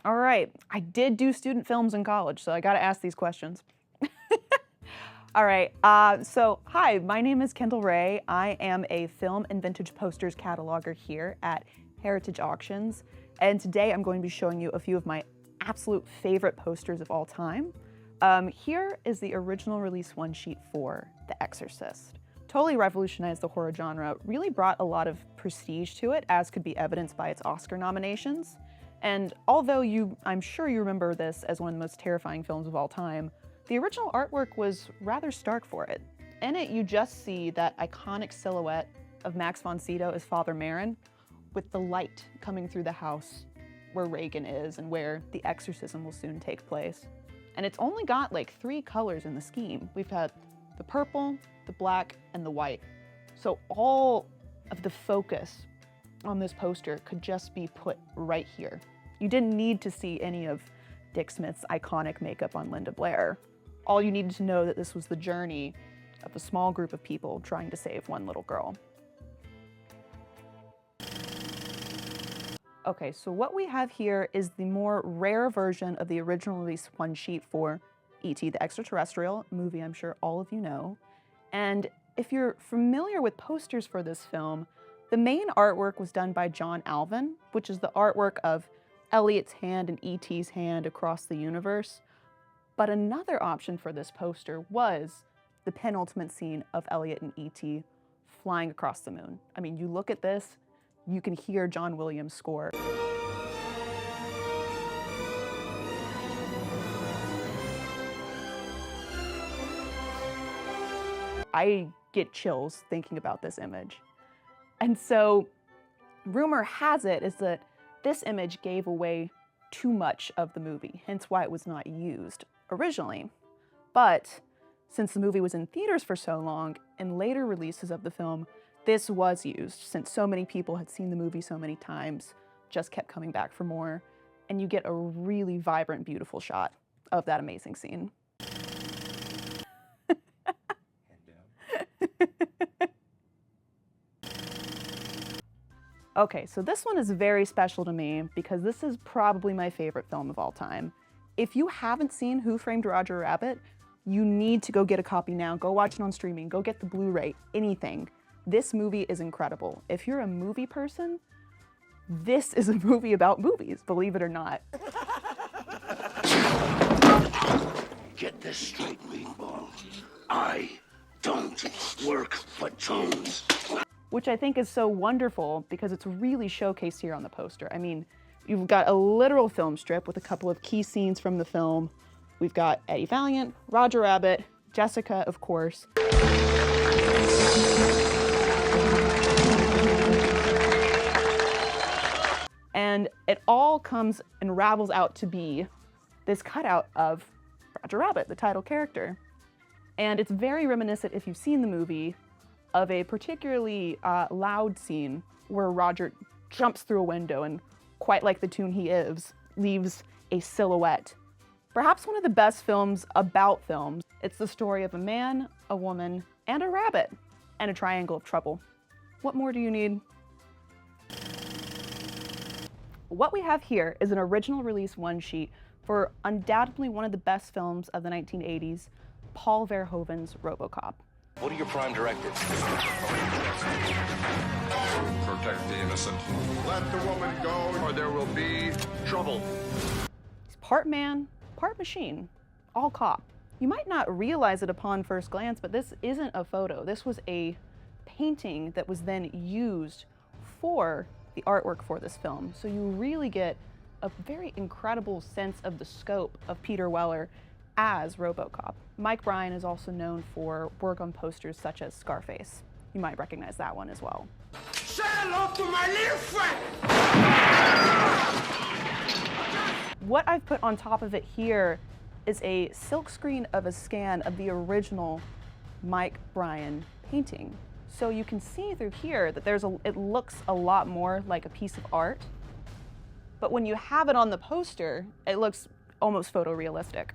All right, I did do student films in college, so I gotta ask these questions. All right, hi, my name is Kendall Ray. I am a film and vintage posters cataloger here at Heritage Auctions, and today I'm going to be showing you a few of my absolute favorite posters of all time. Here is the original release one sheet for The Exorcist. Totally revolutionized the horror genre, really brought a lot of prestige to it, as could be evidenced by its Oscar nominations. And although I'm sure you remember this as one of the most terrifying films of all time, the original artwork was rather stark for it. In it, you just see that iconic silhouette of Max von Sydow as Father Merrin, with the light coming through the house where Reagan is and where the exorcism will soon take place. And it's only got like 3 colors in the scheme. We've had the purple, the black, and the white. So all of the focus on this poster could just be put right here. You didn't need to see any of Dick Smith's iconic makeup on Linda Blair. All you needed to know that this was the journey of a small group of people trying to save one little girl. Okay, so what we have here is the more rare version of the original release one sheet for E.T. the Extraterrestrial, a movie I'm sure all of you know. And if you're familiar with posters for this film, the main artwork was done by John Alvin, which is the artwork of Elliot's hand and E.T.'s hand across the universe. But another option for this poster was the penultimate scene of Elliot and E.T. flying across the moon. I mean, you look at this, you can hear John Williams' score. I get chills thinking about this image. And so, rumor has it is that this image gave away too much of the movie, hence why it was not used originally. But since the movie was in theaters for so long, in later releases of the film, this was used, since so many people had seen the movie so many times, just kept coming back for more, and you get a really vibrant, beautiful shot of that amazing scene. Okay, so this one is very special to me because this is probably my favorite film of all time. If you haven't seen Who Framed Roger Rabbit, you need to go get a copy now. Go watch it on streaming, go get the Blu-ray, anything. This movie is incredible. If you're a movie person, this is a movie about movies, believe it or not. Get this straight, Meatball. I don't work for Jones. Which I think is so wonderful because it's really showcased here on the poster. I mean, you've got a literal film strip with a couple of key scenes from the film. We've got Eddie Valiant, Roger Rabbit, Jessica, of course. And it all comes and ravels out to be this cutout of Roger Rabbit, the title character. And it's very reminiscent, if you've seen the movie, of a particularly loud scene where Roger jumps through a window and, quite like the tune he is, leaves a silhouette. Perhaps one of the best films about films. It's the story of a man, a woman, and a rabbit, and a triangle of trouble. What more do you need? What we have here is an original release one sheet for undoubtedly one of the best films of the 1980s, Paul Verhoeven's RoboCop. What are your prime directives? Protect the innocent. Let the woman go, or there will be trouble. He's part man, part machine, all cop. You might not realize it upon first glance, but this isn't a photo. This was a painting that was then used for the artwork for this film. So you really get a very incredible sense of the scope of Peter Weller as RoboCop. Mike Bryan is also known for work on posters such as Scarface. You might recognize that one as well. Say hello to my little friend! What I've put on top of it here is a silkscreen of a scan of the original Mike Bryan painting. So you can see through here that it looks a lot more like a piece of art, but when you have it on the poster, it looks almost photorealistic.